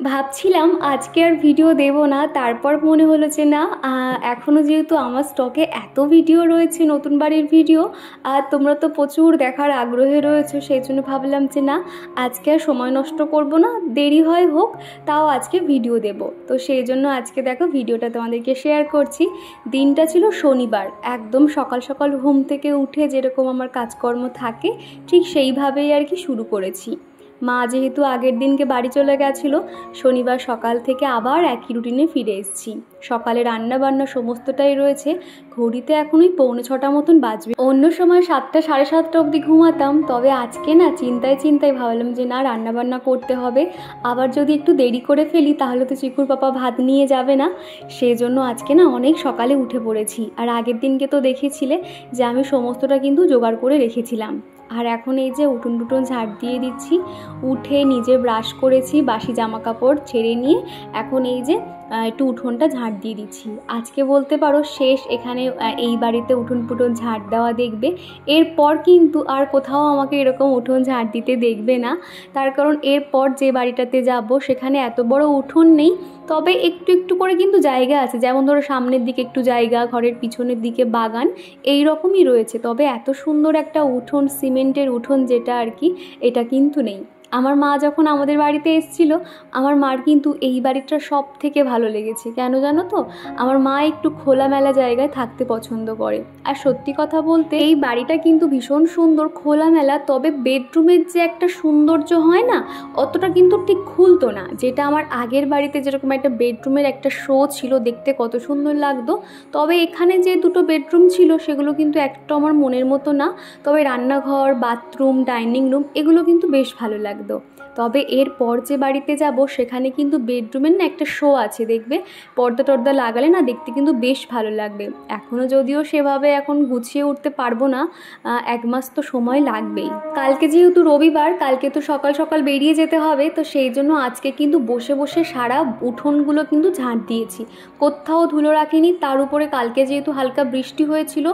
ভাবছিলাম আজকে আর ভিডিও দেব না, তারপর মনে হলো যে না, এখনও যেহেতু আমার স্টকে এত ভিডিও রয়েছে নতুন বাড়ির ভিডিও, আর তোমরা তো প্রচুর দেখার আগ্রহে রয়েছো, সেই জন্য ভাবলাম যে না, আজকে আর সময় নষ্ট করব না, দেরি হয় হোক, তাও আজকে ভিডিও দেব। তো সেই জন্য আজকে দেখো ভিডিওটা তোমাদেরকে শেয়ার করছি। দিনটা ছিল শনিবার, একদম সকাল সকাল ঘুম থেকে উঠে যেরকম আমার কাজকর্ম থাকে ঠিক সেইভাবেই আর কি শুরু করেছি। মা যেহেতু আগের দিনকে বাড়ি চলে গেছিলো, শনিবার সকাল থেকে আবার একই রুটিনে ফিরে এসেছি। সকালে রান্না বান্না সমস্তটাই রয়েছে। ঘড়িতে এখনই 6:45 মতন বাজবে। অন্য সময় 7টা সাড়ে 7টা অবধি ঘুমাতাম, তবে আজকে না চিন্তায় চিন্তায় ভাবলাম যে না, রান্না বান্না করতে হবে। আবার যদি একটু দেরি করে ফেলি তাহলে তো চিকুর পাপা ভাত নিয়ে যাবে না, সেই জন্য আজকে না অনেক সকালে উঠে পড়েছি। আর আগের দিনকে তো দেখেছিলে যে আমি সমস্তটা কিন্তু জোগাড় করে রেখেছিলাম। আর এখন এই যে উঠোন টুটুন ঝাড় দিয়ে দিচ্ছি, উঠে নিজে ব্রাশ করেছি, বাসি জামা কাপড় ছেড়ে নিয়ে এখন এই যে একটু উঠোনটা ঝাড় দিয়ে দিচ্ছি। আজকে বলতে পারো শেষ এখানে এই বাড়িতে উঠোন পুটুন ঝাড় দেওয়া দেখবে। এরপর কিন্তু আর কোথাও আমাকে এরকম উঠোন ঝাড় দিতে দেখবে না, তার কারণ এরপর যে বাড়িটাতে যাব সেখানে এত বড় উঠোন নেই, তবে একটু একটু করে কিন্তু জায়গা আছে। যেমন ধরো সামনের দিকে একটু জায়গা, ঘরের পিছনের দিকে বাগান, এই রকমই রয়েছে। তবে এত সুন্দর একটা উঠোন, সিমেন্টের উঠোন যেটা আর কি, এটা কিন্তু নেই। আমার মা যখন আমাদের বাড়িতে এসেছিল, আমার মার কিন্তু এই বাড়িটা সব থেকে ভালো লেগেছে। কেন জানো তো, আমার মা একটু খোলামেলা জায়গায় থাকতে পছন্দ করে। আর সত্যি কথা বলতে এই বাড়িটা কিন্তু ভীষণ সুন্দর, খোলামেলা, তবে বেডরুমের যে একটা সৌন্দর্য হয় না, অতটা কিন্তু ঠিক খুলতো না। যেটা আমার আগের বাড়িতে যেরকম একটা বেডরুমের একটা শো ছিল, দেখতে কত সুন্দর লাগতো। তবে এখানে যে দুটো বেডরুম ছিল সেগুলো কিন্তু একটা আমার মনের মতো না। তবে রান্নাঘর, বাথরুম, ডাইনিং রুম এগুলো কিন্তু বেশ ভালো লাগতো। তবে এরপর যে বাড়িতে যাব সেখানে কিন্তু বেডরুমের না একটা শো আছে, দেখবে পর্দা টর্দা লাগালে না দেখতে কিন্তু বেশ ভালো লাগবে। এখনও যদিও সেভাবে এখন গুছিয়ে উঠতে পারবো না, 1 মাস তো সময় লাগবেই। কালকে যেহেতু রবিবার, কালকে তো সকাল সকাল বেরিয়ে যেতে হবে, তো সেই জন্য আজকে কিন্তু বসে বসে সারা উঠোনগুলো কিন্তু ঝাঁট দিয়েছি, কোথাও ধুলো রাখিনি। তার উপরে কালকে যেহেতু হালকা বৃষ্টি হয়েছিল,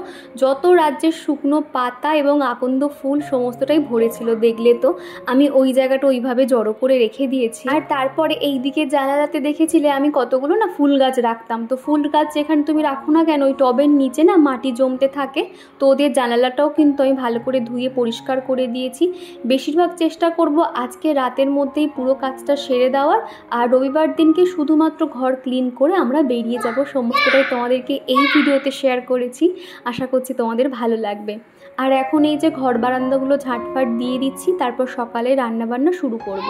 যত রাজ্যের শুকনো পাতা এবং আকন্দ ফুল সমস্তটাই ভরেছিল, দেখলে তো আমি ওই জায়গাটা ওইভাবে জড়ো করে রেখে দিয়েছি। আর তারপরে এই দিকে জানালাতে দেখেছিলে আমি কতগুলো না ফুল গাছ রাখতাম। তো ফুল গাছ যেখানে তুমি রাখো না কেন, ওই টবের নিচে না মাটি জমতে থাকে, তো ওদের জানালাটাও কিন্তু আমি ভালো করে ধুয়ে পরিষ্কার করে দিয়েছি। বেশিরভাগ চেষ্টা করব আজকে রাতের মধ্যেই পুরো কাজটা সেরে দেওয়ার। আর রবিবার দিনকে শুধুমাত্র ঘর ক্লিন করে আমরা বেরিয়ে যাব। সমস্তটাই তোমাদেরকে এই ভিডিওতে শেয়ার করেছি, আশা করছি তোমাদের ভালো লাগবে। আর এখন এই যে ঘর বারান্দাগুলো ঝাঁটফাট দিয়ে দিচ্ছি, তারপর সকালে রান্নাবান্না শুরু করব।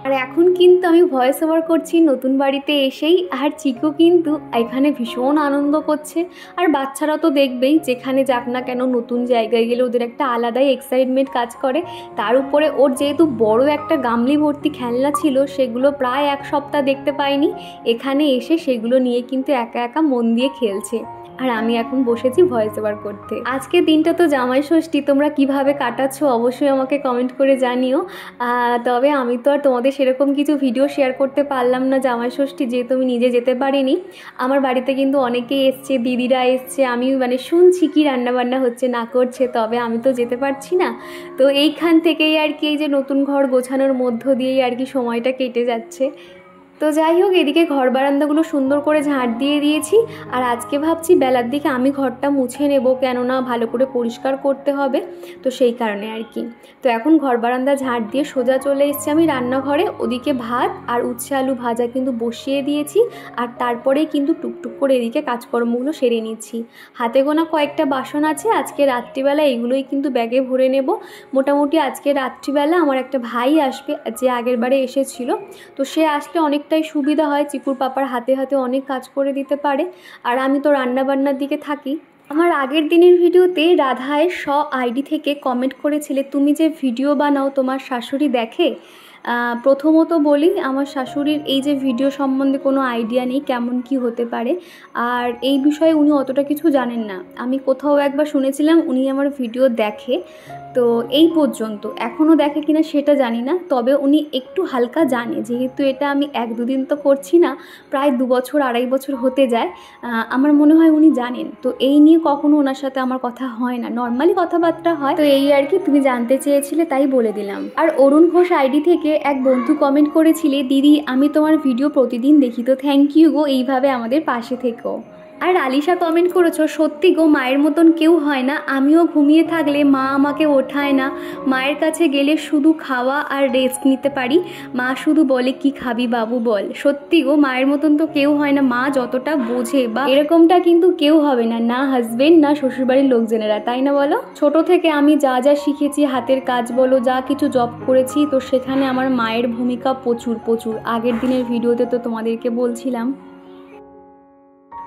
আর এখন কিন্তু আমি ভয়েস ওভার করছি নতুন বাড়িতে এসেই। আর চিকু কিন্তু এখানে ভীষণ আনন্দ করছে। আর বাচ্চারা তো দেখবেই, যেখানে যাক না কেন নতুন জায়গায় গেলে ওদের একটা আলাদাই এক্সাইটমেন্ট কাজ করে। তার উপরে ওর যেহেতু বড় একটা গামলি ভর্তি খেলনা ছিল, সেগুলো প্রায় 1 সপ্তাহ দেখতে পাইনি। এখানে এসে সেগুলো নিয়ে কিন্তু একা একা মন দিয়ে খেলছে। আর আমি এখন বসেছি ভয়েস ওভার করতে। আজকের দিনটা তো জামাই ষষ্ঠী, তোমরা কিভাবে কাটাচ্ছ অবশ্যই আমাকে কমেন্ট করে জানিও। তবে আমি তো আর তোমাদের সেরকম কিছু ভিডিও শেয়ার করতে পারলাম না জামাই ষষ্ঠী, যেহেতু আমি নিজে যেতে পারিনি। আমার বাড়িতে কিন্তু অনেকেই এসছে, দিদিরা এসছে, আমি শুনছি কি রান্নাবান্না হচ্ছে না করছে, তবে আমি তো যেতে পারছি না। তো এইখান থেকেই আর কি, এই যে নতুন ঘর গোছানোর মধ্য দিয়েই আর কি সময়টা কেটে যাচ্ছে। তো যাই হোক, এদিকে ঘর বারান্দাগুলো সুন্দর করে ঝাঁট দিয়ে দিয়েছি। আর আজকে ভাবছি বেলার দিকে আমি ঘরটা মুছে নেব, কেননা ভালো করে পরিষ্কার করতে হবে, তো সেই কারণে আর কি। তো এখন ঘর বারান্দা ঝাঁট দিয়ে সোজা চলে এসেছি আমি রান্নাঘরে। ওদিকে ভাত আর উচ্ছে আলু ভাজা কিন্তু বসিয়ে দিয়েছি। আর তারপরেই কিন্তু টুকটুক করে এদিকে কাজকর্মগুলো সেরে নিচ্ছি। হাতে গোনা কয়েকটা বাসন আছে, আজকে রাত্রিবেলা এগুলোই কিন্তু ব্যাগে ভরে নেব। মোটামুটি আজকে রাত্রিবেলা আমার একটা ভাই আসবে, যে আগের বারে এসেছিল। তো সে আসলে অনেকটাই সুবিধা হয়, চিকুর পাপার হাতে হাতে অনেক কাজ করে দিতে পারে। আর আমি তো রান্নাবান্নার দিকে থাকি। আমার আগের দিনের ভিডিওতে রাধায়ের আইডি থেকে কমেন্ট করেছিলে, তুমি যে ভিডিও বানাও তোমার শাশুড়ি দেখে। প্রথমত বলি, আমার শাশুড়ির এই যে ভিডিও সম্বন্ধে কোনো আইডিয়া নেই কেমন কি হতে পারে। আর এই বিষয়ে উনি অতটা কিছু জানেন না। আমি কোথাও একবার শুনেছিলাম উনি আমার ভিডিও দেখে, তো এই পর্যন্ত। এখনও দেখে কিনা সেটা জানি না, তবে উনি একটু হালকা জানে। যেহেতু এটা আমি 1-2 দিন তো করছি না, প্রায় 2 বছর 2.5 বছর হতে যায়, আমার মনে হয় উনি জানেন। তো এই নিয়ে কখনো ওনার সাথে আমার কথা হয় না, নর্মালি কথাবার্তা হয়। তো এই আর কি, তুমি জানতে চেয়েছিলে তাই বলে দিলাম। আর অরুণ ঘোষ আইডি থেকে আজকে এক বন্ধু কমেন্ট করেছিলে, দিদি আমি তোমার ভিডিও প্রতিদিন দেখি, তো থ্যাংক ইউ গো, এইভাবে আমাদের পাশে থেকো। আর আলিশা কমেন্ট করেছো, সত্যি গো মায়ের মতন কেউ হয় না, আমিও ঘুমিয়ে থাকলে মা আমাকে ওঠায় না, মায়ের কাছে গেলে শুধু খাওয়া আর রেস্ট নিতে পারি, মা শুধু বলে কি খাবি বাবু বল। সত্যি গো মায়ের মতন তো কেউ হয় না, মা যতটা বোঝে বা এরকমটা কিন্তু কেউ হবে না, না হাজবেন্ড না শ্বশুরবাড়ির লোকজনেরা, তাই না বলো? ছোট থেকে আমি যা যা শিখেছি, হাতের কাজ বলো, যা কিছু জব করেছি, তো সেখানে আমার মায়ের ভূমিকা প্রচুর প্রচুর। আগের দিনের ভিডিওতে তো তোমাদেরকে বলছিলাম।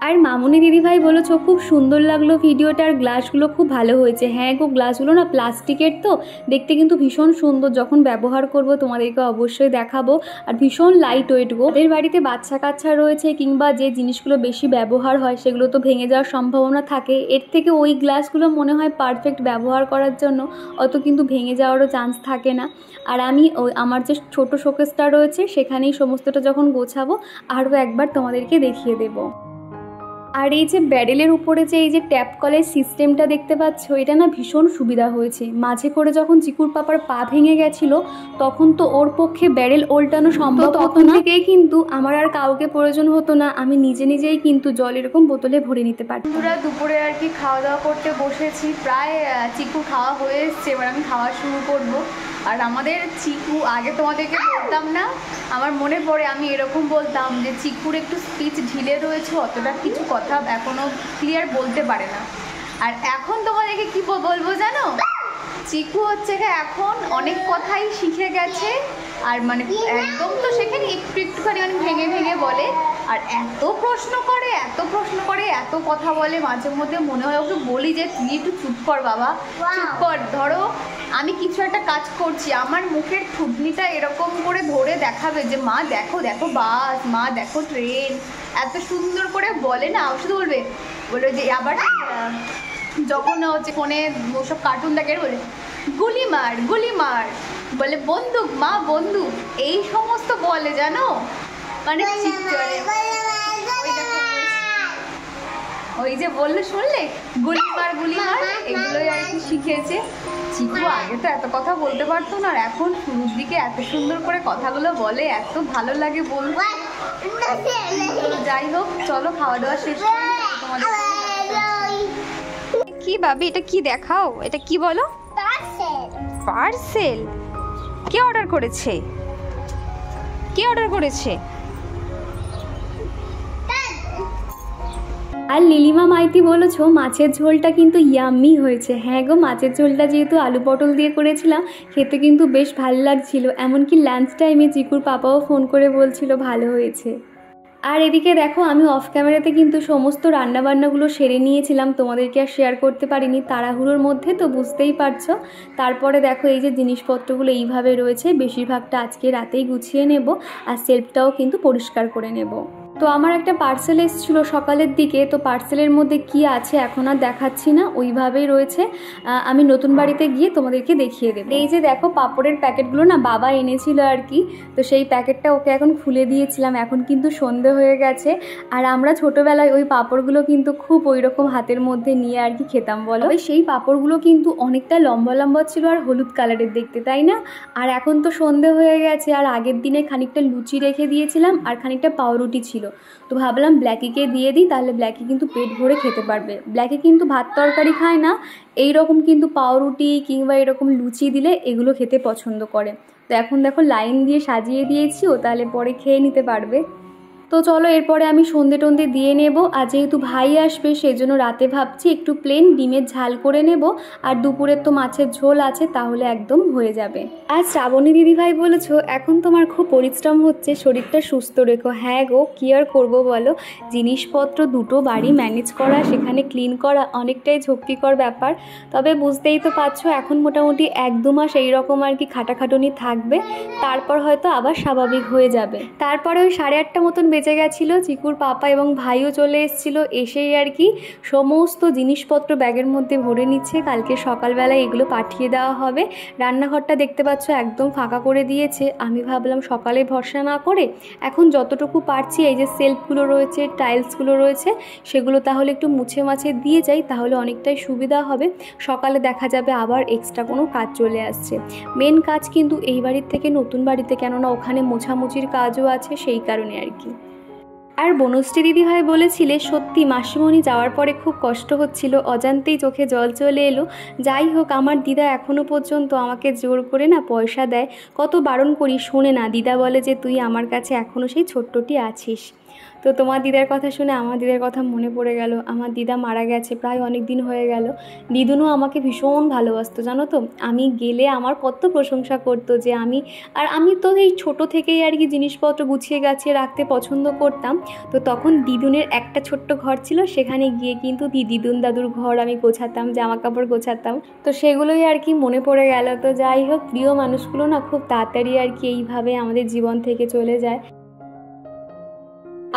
আর মামুনি দিদিভাই বলেছো খুব সুন্দর লাগলো ভিডিওটা, আর গ্লাসগুলো খুব ভালো হয়েছে। হ্যাঁ গো, গ্লাসগুলো না প্লাস্টিকের, তো দেখতে কিন্তু ভীষণ সুন্দর, যখন ব্যবহার করব তোমাদেরকে অবশ্যই দেখাবো। আর ভীষণ লাইট ওয়েট গো। এর বাড়িতে বাচ্চা কাচ্চা রয়েছে কিংবা যে জিনিসগুলো বেশি ব্যবহার হয় সেগুলো তো ভেঙে যাওয়ার সম্ভাবনা থাকে, এর থেকে ওই গ্লাসগুলো মনে হয় পারফেক্ট ব্যবহার করার জন্য, অত কিন্তু ভেঙে যাওয়ারও চান্স থাকে না। আর আমি আমার যে ছোট শোকেসটা রয়েছে সেখানেই সমস্তটা যখন গোছাবো আরও একবার তোমাদেরকে দেখিয়ে দেবো। আর এই যে ব্যারেলের উপরে যে এই যে ট্যাপ কলের সিস্টেমটা দেখতে পাচ্ছ, এটা না ভীষণ সুবিধা হয়েছে। মাঝে করে যখন চিকুর পাপার পা ভেঙে গেছিলো তখন তো ওর পক্ষে ব্যারেল ওল্টানো সম্ভব হতো না, থেকেই কিন্তু আমার আর কাউকে প্রয়োজন হতো না, আমি নিজে নিজেই কিন্তু জল এরকম বোতলে ভরে নিতে পারতাম। পুরো দুপুরে আর কি খাওয়া দাওয়া করতে বসেছি, প্রায় চিকু খাওয়া হয়ে এসছে, এবার আমি খাওয়া শুরু করব। আর আমাদের চিকু, আগে তোমাদেরকে বলতাম না, আমার মনে পড়ে আমি এরকম বলতাম যে চিকুর একটু স্পিচ ঢিলে রয়েছে, অতটা কিছু কথা এখনও ক্লিয়ার বলতে পারে না। আর এখন তোমাদেরকে কি বলবো জানো, চিকু হচ্ছে এখন অনেক কথাই শিখে গেছে, আর মানে একদম তো সেখানে একটুখানি মানে ভেঙে ভেঙে বলে, আর এত প্রশ্ন করে এত কথা বলে, মাঝে মধ্যে মনে হয় ওকে বলি যে তুই একটু চুপ কর বাবা, চুপ কর। ধরো আমি কিছু একটা কাজ করছি, আমার মুখের থুতনিটা এরকম করে ধরে দেখাবে যে মা দেখো দেখো বাস, মা দেখো ট্রেন, এত সুন্দর করে বলে না। শুধু বলবে যে আবার যখন হচ্ছে ফোনে ওসব কার্টুন দেখে বলে গুলি মার, বলে বন্দুক মা বন্দুক, এই সমস্ত বলে জানো, মানে ওই যে বললো শুনলে গুলি মার এগুলোই আর কি শিখেছে। চিকু আগে তো এত কথা বলতে পারতো না, আর এখন শুরুর দিকে এত সুন্দর করে কথাগুলো বলে, এত ভালো লাগে বলবো। যাই হোক, চলো খাওয়া দাওয়া শেষ করে তোমাদের। কি ভাবি এটা কি দেখাও, এটা কি বলো? পার্সেল? কে অর্ডার করেছে? আর নীলিমা মাইতি বলেছো মাছের ঝোলটা কিন্তু ইয়াম্মি হয়েছে। হ্যাঁ গো, মাছের ঝোলটা যেহেতু আলু পটল দিয়ে করেছিলাম, খেতে কিন্তু বেশ ভালো লাগছিল। এমনকি লাঞ্চ টাইমে চিকুর পাপাও ফোন করে বলছিল ভালো হয়েছে। আর এদিকে দেখো, আমি অফ ক্যামেরাতে কিন্তু সমস্ত রান্নাবান্নাগুলো সেরে নিয়েছিলাম, তোমাদেরকে আর শেয়ার করতে পারিনি, তাড়াহুড়োর মধ্যে তো বুঝতেই পারছো। তারপরে দেখো এই যে জিনিসপত্রগুলো এইভাবে রয়েছে, বেশিরভাগটা আজকে রাতেই গুছিয়ে নেব, আর সেলফটাও কিন্তু পরিষ্কার করে নেব। তো আমার একটা পার্সেল এসেছিল সকালের দিকে, তো পার্সেলের মধ্যে কি আছে এখন আর দেখাচ্ছি না, ওইভাবেই রয়েছে। আমি নতুন বাড়িতে গিয়ে তোমাদেরকে দেখিয়ে দেবো। এই যে দেখো পাপড়ের প্যাকেটগুলো না বাবা এনেছিল আর কি, তো সেই প্যাকেটটা ওকে এখন খুলে দিয়েছিলাম। এখন কিন্তু সন্ধে হয়ে গেছে, আর আমরা ছোটোবেলায় ওই পাপড়গুলো কিন্তু খুব ওই রকম হাতের মধ্যে নিয়ে আর কি খেতাম বলো। সেই পাপড়গুলো কিন্তু অনেকটা লম্বা লম্বা ছিল আর হলুদ কালারের দেখতে, তাই না? আর এখন তো সন্ধে হয়ে গেছে, আর আগের দিনে খানিকটা লুচি রেখে দিয়েছিলাম আর খানিকটা পাউরুটি ছিল, তো ভাবলাম ব্ল্যাকিকে দিয়ে দিই, তাহলে ব্ল্যাকি কিন্তু পেট ভরে খেতে পারবে। ব্ল্যাকি কিন্তু ভাত তরকারি খায় না, এই রকম কিন্তু পাউরুটি কিংবা এরকম লুচি দিলে এগুলো খেতে পছন্দ করে। তো এখন দেখো লাইন দিয়ে সাজিয়ে দিয়েছি, ও তাহলে পরে খেয়ে নিতে পারবে। তো চলো এরপরে আমি সন্ধে টন্ধে দিয়ে নেব, আর যেহেতু ভাই আসবে সেজন্য রাতে ভাবছি একটু প্লেন ডিমের ঝাল করে নেব, আর দুপুরের তো মাছের ঝোল আছে, তাহলে একদম হয়ে যাবে। আর শ্রাবণী দিদিভাই বলেছো এখন তোমার খুব পরিশ্রম হচ্ছে, শরীরটা সুস্থ রেখো। হ্যাঁ গো, কী আর করবো বলো, জিনিসপত্র দুটো বাড়ি ম্যানেজ করা, সেখানে ক্লিন করা অনেকটাই ঝক্কিকর ব্যাপার। তবে বুঝতেই তো পারছো এখন মোটামুটি 1-2 মাস এইরকম আর কি খাটাখাটুনি থাকবে, তারপর হয়তো আবার স্বাভাবিক হয়ে যাবে। তারপরে ওই 8:30 মতন বেজে গেছিলো, চিকুর পাপা এবং ভাইও চলে এসেছিলো। এসেই আর কি সমস্ত জিনিসপত্র ব্যাগের মধ্যে ভরে নিচ্ছে, কালকে সকালবেলায় এগুলো পাঠিয়ে দেওয়া হবে। রান্নাঘরটা দেখতে পাচ্ছ একদম ফাঁকা করে দিয়েছে। আমি ভাবলাম সকালে ভরসা না করে এখন যতটুকু পারছি, এই যে সেলফগুলো রয়েছে, টাইলসগুলো রয়েছে, সেগুলো তাহলে একটু মুছে মাছে দিয়ে যাই, তাহলে অনেকটাই সুবিধা হবে। সকালে দেখা যাবে আবার এক্সট্রা কোনো কাজ চলে আসছে। মেন কাজ কিন্তু এই বাড়ির থেকে নতুন বাড়িতে, কেননা ওখানে মোছামুছির কাজও আছে, সেই কারণে আর কি। আর বনশ্রী দিদিভাই বলেছিলে সত্যি মাসিমণি যাওয়ার পরে খুব কষ্ট হচ্ছিল, অজান্তেই চোখে জল চলে এলো। যাই হোক, আমার দিদা এখনও পর্যন্ত আমাকে জোর করে না পয়সা দেয়, কত বারণ করি শোনে না। দিদা বলে যে তুই আমার কাছে এখনও সেই ছোট্টটি আছিস। তো তোমার দিদার কথা শুনে আমার দিদার কথা মনে পড়ে গেল। আমার দিদা মারা গেছে প্রায় অনেক দিন হয়ে গেল। দিদুনও আমাকে ভীষণ ভালোবাসতো জানো তো। আমি গেলে আমার কত প্রশংসা করতো যে আমি তো এই ছোটো থেকেই আর কি জিনিসপত্র গুছিয়ে গাছিয়ে রাখতে পছন্দ করতাম। তো তখন দিদুনের একটা ছোট্ট ঘর ছিল, সেখানে গিয়ে কিন্তু দিদুন দাদুর ঘর আমি গোছাতাম, জামা কাপড় গোছাতাম। তো সেগুলোই আর কি মনে পড়ে গেল। তো যাই হোক, প্রিয় মানুষগুলো না খুব তাড়াতাড়ি আর কি এইভাবে আমাদের জীবন থেকে চলে যায়।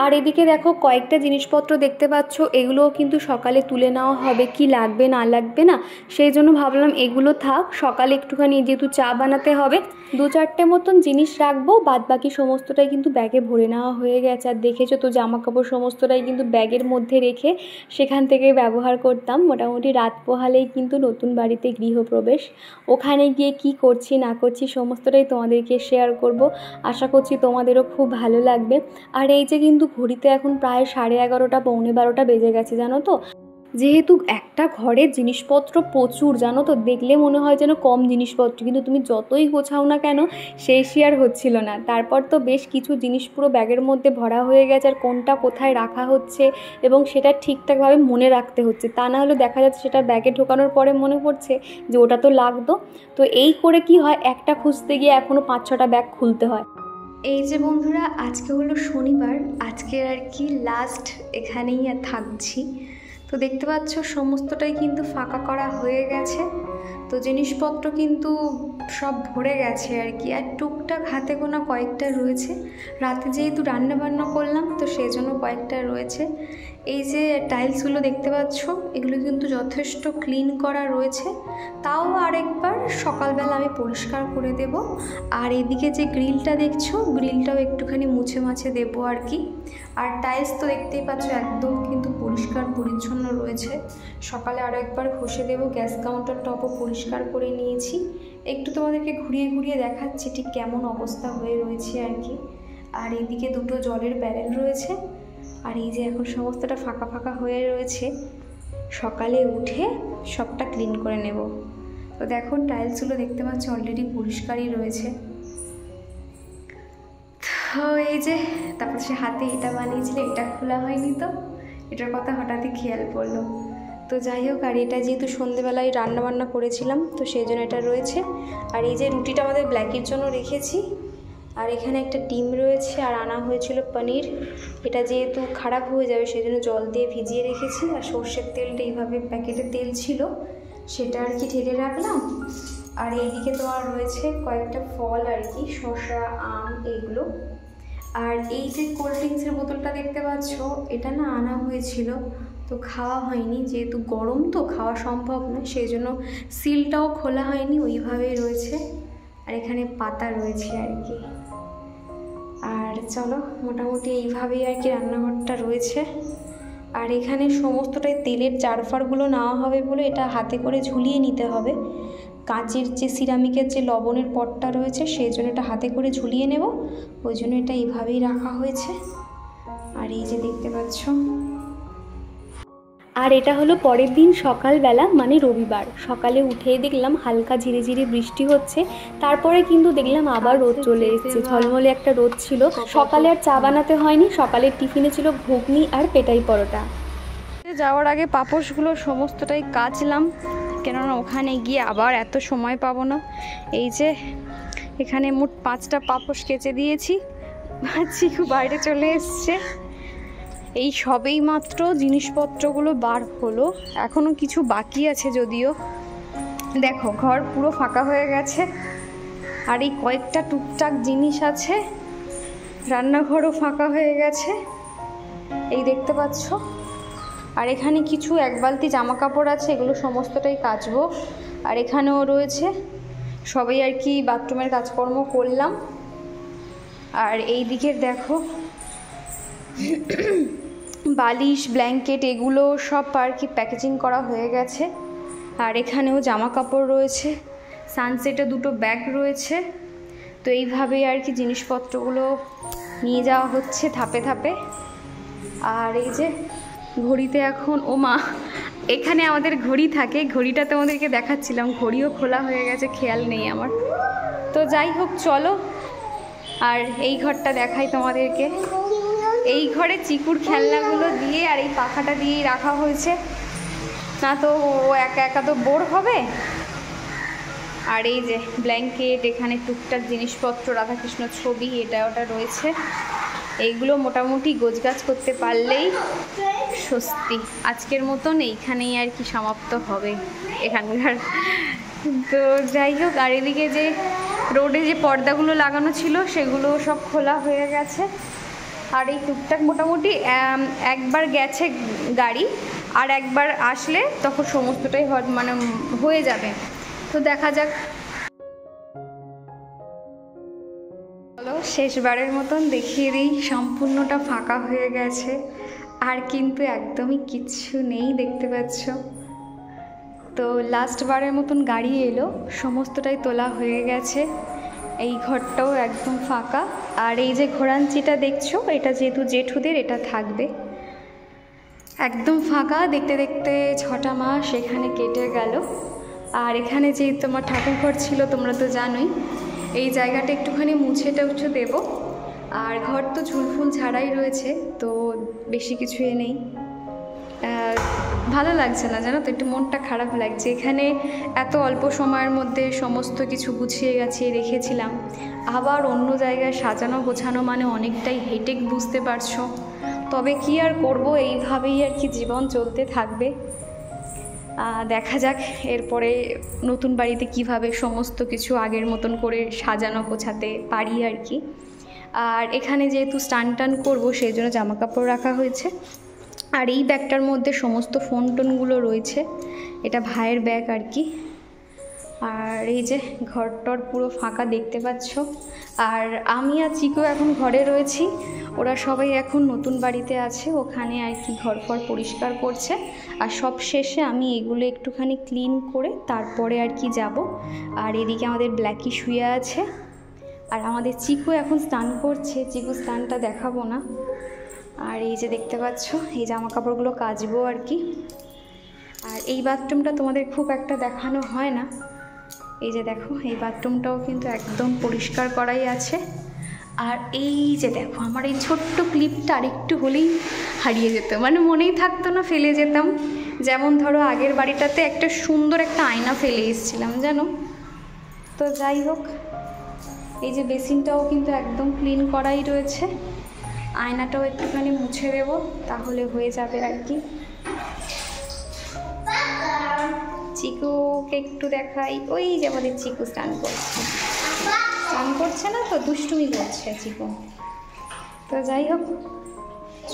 আর এদিকে দেখো কয়েকটা জিনিসপত্র দেখতে পাচ্ছ, এগুলোও কিন্তু সকালে তুলে নেওয়া হবে। কি লাগবে না লাগবে না সেই জন্য ভাবলাম এগুলো থাক, সকালে একটুখানি যেহেতু চা বানাতে হবে 2-4টে মতন জিনিস রাখবো, বাদ বাকি সমস্তটাই কিন্তু ব্যাগে ভরে নেওয়া হয়ে গেছে। আর দেখেছো তো জামা কাপড় সমস্তটাই কিন্তু ব্যাগের মধ্যে রেখে সেখান থেকে ব্যবহার করতাম। মোটামুটি রাত পোহালেই কিন্তু নতুন বাড়িতে গৃহপ্রবেশ। ওখানে গিয়ে কি করছি না করছি সমস্তটাই তোমাদেরকে শেয়ার করব। আশা করছি তোমাদেরও খুব ভালো লাগবে। আর এই যে কিন্তু ঘড়িতে এখন প্রায় 11:30 পৌনে 12টা বেজে গেছে জানো তো। যেহেতু একটা ঘরের জিনিসপত্র প্রচুর জানো তো, দেখলে মনে হয় যেন কম জিনিসপত্র, কিন্তু তুমি যতই গোছাও না কেন শেষই আর হচ্ছিল না। তারপর তো বেশ কিছু জিনিস পুরো ব্যাগের মধ্যে ভরা হয়ে গেছে, আর কোনটা কোথায় রাখা হচ্ছে এবং সেটা ঠিকঠাকভাবে মনে রাখতে হচ্ছে, তা না হলে দেখা যাচ্ছে সেটা ব্যাগে ঢোকানোর পরে মনে পড়ছে যে ওটা তো লাগতো। তো এই করে কি হয়, একটা খুঁজতে গিয়ে এখনও 5-6টা ব্যাগ খুলতে হয়। এই যে বন্ধুরা, আজকে হলো শনিবার, আজকে আর কি লাস্ট এখানেই আর থাকছি। তো দেখতে পাচ্ছ সমস্তটাই কিন্তু ফাঁকা করা হয়ে গেছে। তো জিনিসপত্র কিন্তু সব ভরে গেছে আর কি। আর টুকটাক হাতে গোনা কয়েকটা রয়েছে, রাতে যেহেতু রান্না বান্না করলাম তো সেই জন্য কয়েকটা রয়েছে। এই যে টাইলসগুলো দেখতে পাচ্ছ, এগুলো কিন্তু যথেষ্ট ক্লিন করা রয়েছে, তাও আরেকবার সকালবেলা আমি পরিষ্কার করে দেব। আর এদিকে যে গ্রিলটা দেখছো, গ্রিলটাও একটুখানি মুছে মাছে দেবো আর কি। আর টাইলস তো দেখতেই পাচ্ছ একদম কিন্তু পরিষ্কার পরিচ্ছন্ন রয়েছে, সকালে আরও একবার ঘষে দেবো। গ্যাস কাউন্টার টপও পরিষ্কার করে নিয়েছি, একটু তোমাদেরকে ঘুরিয়ে ঘুরিয়ে দেখাচ্ছি ঠিক কেমন অবস্থা হয়ে রয়েছে আর কি। আর এইদিকে 2টো জলের ব্যারেল রয়েছে। আর এই যে এখন সমস্তটা ফাঁকা ফাঁকা হয়ে রয়েছে, সকালে উঠে সবটা ক্লিন করে নেব। তো দেখো টাইলসগুলো দেখতে পাচ্ছ অলরেডি পরিষ্কারই রয়েছে। তো এই যে তারপর সে হাতে এটা বানিয়েছিল, এটা খোলা হয়নি, তো এটার কথা হঠাৎই খেয়াল পড়লো। তো যাই হোক, আর এটা যেহেতু সন্ধেবেলায় রান্নাবান্না করেছিলাম তো সেই জন্য এটা রয়েছে। আর এই যে রুটিটা আমাদের ব্ল্যাকের জন্য রেখেছি, আর এখানে একটা ডিম রয়েছে, আর আনা হয়েছিল পনির। এটা যেহেতু খারাপ হয়ে যাবে সেই জন্য জল দিয়ে ভিজিয়ে রেখেছি। আর সর্ষের তেলটা এইভাবে প্যাকেটে তেল ছিল সেটা আর কি ঢেলে রাখলাম। আর এইদিকে তোমার রয়েছে কয়েকটা ফল আর কি, শসা, আম, এগুলো। আর এই যে কোল্ড ড্রিঙ্কসের বোতলটা দেখতে পাচ্ছ, এটা না আনা হয়েছিল তো খাওয়া হয়নি, যেহেতু গরম তো খাওয়া সম্ভব না, সেই জন্য সিলটাও খোলা হয়নি, ওইভাবেই রয়েছে। আর এখানে পাতা রয়েছে আর কি। আর চলো মোটামুটি এইভাবেই আর কি রান্নাঘরটা রয়েছে। আর এখানে সমস্তটাই তেলের জারফারগুলো নেওয়া হবে বলে এটা হাতে করে ঝুলিয়ে নিতে হবে। কাঁচের যে সিরামিকের যে লবণের পটটা রয়েছে সেই জন্য এটা হাতে করে ঝুলিয়ে নেব, ওই জন্য এটা এইভাবেই রাখা হয়েছে। আর এই যে দেখতে পাচ্ছ, আর এটা হলো পরের দিন সকালবেলা, মানে রবিবার। সকালে উঠেই দেখলাম হালকা ঝিরিঝিরি বৃষ্টি হচ্ছে, তারপরে কিন্তু দেখলাম আবার রোদ চলে এসেছে, ঝলমলে একটা রোদ ছিল। সকালে আর চা বানাতে হয়নি, সকালের টিফিনে ছিল ঘুগনি আর পেটাই পরোটা। যাওয়ার আগে পাপোশগুলো সমস্তটাই কাচলাম, কেননা ওখানে গিয়ে আবার এত সময় পাবো না। এই যে এখানে মোট 5টা পাপোশ কেচে দিয়েছি, চিকু বাইরে চলে এসছে। এই সবেই মাত্র জিনিসপত্রগুলো বার হলো, এখনও কিছু বাকি আছে যদিও। দেখো ঘর পুরো ফাঁকা হয়ে গেছে, আর এই কয়েকটা টুকটাক জিনিস আছে রান্নাঘরও ফাঁকা হয়ে গেছে, এই দেখতে পাচ্ছ। আর এখানে কিছু এক বালতি জামা কাপড় আছে, এগুলো সমস্তটাই কাচবো। আর এখানেও রয়েছে, সবাই আর কি বাথরুমের কাজকর্ম করলাম। আর এই দিকের দেখো বালিশ ব্ল্যাঙ্কেট এগুলো সব আর কি প্যাকেজিং করা হয়ে গেছে। আর এখানেও জামা কাপড় রয়েছে, সানসেটে দুটো ব্যাগ রয়েছে। তো এইভাবেই আর কি জিনিসপত্রগুলো নিয়ে যাওয়া হচ্ছে ধাপে ধাপে। আর এই যে ঘড়িতে এখন, ও মা, এখানে আমাদের ঘড়ি থাকে, ঘড়িটা তোমাদেরকে দেখাচ্ছিলাম, ঘড়িও খোলা হয়ে গেছে, খেয়াল নেই আমার। তো যাই হোক চলো, আর এই ঘরটা দেখাই তোমাদেরকে। এই ঘরে চিকুর খেলনাগুলো দিয়ে আর এই পাখাটা দিয়েই রাখা হয়েছে, না তো ও একা একা তো বোর হবে। আর এই যে ব্ল্যাঙ্কেট, এখানে টুকটাক জিনিসপত্র, রাধাকৃষ্ণ ছবি এটা ওটা রয়েছে। এইগুলো মোটামুটি গোছগাছ করতে পারলেই স্বস্তি। আজকের মতন এইখানেই আর কি সমাপ্ত হবে এখানকার। তো যাই হোক, আর এদিকে যে রোডে যে পর্দাগুলো লাগানো ছিল সেগুলো সব খোলা হয়ে গেছে। আর এই টুকটাক মোটামুটি একবার গেছে গাড়ি, আর একবার আসলে তখন সমস্তটাই মানে হয়ে যাবে। তো দেখা যাক। চলো শেষবারের মতন দেখিয়ে দিই, সম্পূর্ণটা ফাঁকা হয়ে গেছে, আর কিন্তু একদমই কিচ্ছু নেই, দেখতে পাচ্ছ। তো লাস্টবারের মতন গাড়ি এলো, সমস্তটাই তোলা হয়ে গেছে। এই ঘরটাও একদম ফাঁকা। আর এই যে ঘোড়াঞ্চিটা দেখছো, এটা যেহেতু জেঠুদের, এটা থাকবে। একদম ফাঁকা, দেখতে দেখতে 6টা মাস এখানে কেটে গেল। আর এখানে যেহেতু আমার ঠাকুরঘর ছিল, তোমরা তো জানোই, এই জায়গাটা একটুখানি মুছে টুছে দেবো। আর ঘর তো ঝুলফুল ছাড়াই রয়েছে, তো বেশি কিছু নেই। ভালো লাগছে না, জানো তো, একটু মনটা খারাপ লাগছে। এখানে এত অল্প সময়ের মধ্যে সমস্ত কিছু গুছিয়ে গাছিয়ে রেখেছিলাম, আবার অন্য জায়গায় সাজানো গোছানো মানে অনেকটাই হেডেক, বুঝতে পারছো। তবে কি আর করব, এইভাবেই আর কি জীবন চলতে থাকবে। দেখা যাক এরপরে নতুন বাড়িতে কিভাবে সমস্ত কিছু আগের মতন করে সাজানো গোছাতে পারি আর কি। আর এখানে যেহেতু স্নান টান করবো, সেই জন্য জামা কাপড় রাখা হয়েছে। আর এই ব্যাগটার মধ্যে সমস্ত ফোন টোনগুলো রয়েছে, এটা ভাইয়ের ব্যাগ আর কি। আর এই যে ঘরটর পুরো ফাঁকা, দেখতে পাচ্ছ। আর আমি আর চিকু এখন ঘরে রয়েছি, ওরা সবাই এখন নতুন বাড়িতে আছে, ওখানে আর কি ঘর ফর পরিষ্কার করছে। আর সব শেষে আমি এগুলো একটুখানি ক্লিন করে তারপরে আর কি যাব। আর এদিকে আমাদের ব্ল্যাকি শুয়ে আছে, আর আমাদের চিকু এখন স্নান করছে। চিকু স্নানটা দেখাবো না। আর এই যে দেখতে পাচ্ছ, এই জামা কাপড়গুলো কাচবো আর কি। আর এই বাথরুমটা তোমাদের খুব একটা দেখানো হয় না, এই যে দেখো, এই বাথরুমটাও কিন্তু একদম পরিষ্কার করাই আছে। আর এই যে দেখো, আমার এই ছোট্ট ক্লিপটা আরেকটু হলেই হারিয়ে যেত, মানে মনেই থাকতো না, ফেলে যেতাম। যেমন ধরো আগের বাড়িটাতে একটা সুন্দর একটা আয়না ফেলে এসেছিলাম, জানো তো। যাই হোক, এই যে বেসিনটাও কিন্তু একদম ক্লিন করাই রয়েছে, আয়নাটাও একটুখানি মুছে দেবো, তাহলে হয়ে যাবে আর কি। চিকুকে একটু দেখাই, ওই যে আমাদের চিকু স্নান করছে না তো, দুষ্টুমি করছে চিকু। তো যাই হোক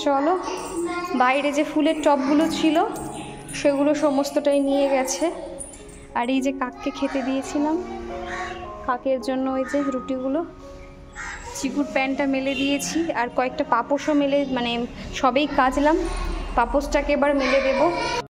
চলো, বাইরে যে ফুলের টবগুলো ছিল সেগুলো সমস্তটাই নিয়ে গেছে। আর এই যে কাককে খেতে দিয়েছিলাম, কাকের জন্য ওই যে রুটিগুলো, চিকুর প্যান্টটা মেলে দিয়েছি। আর কয়েকটা পাপোশও মেলে, মানে সবেই কাচলাম, পাপোশটাকে এবার মেলে দেবো।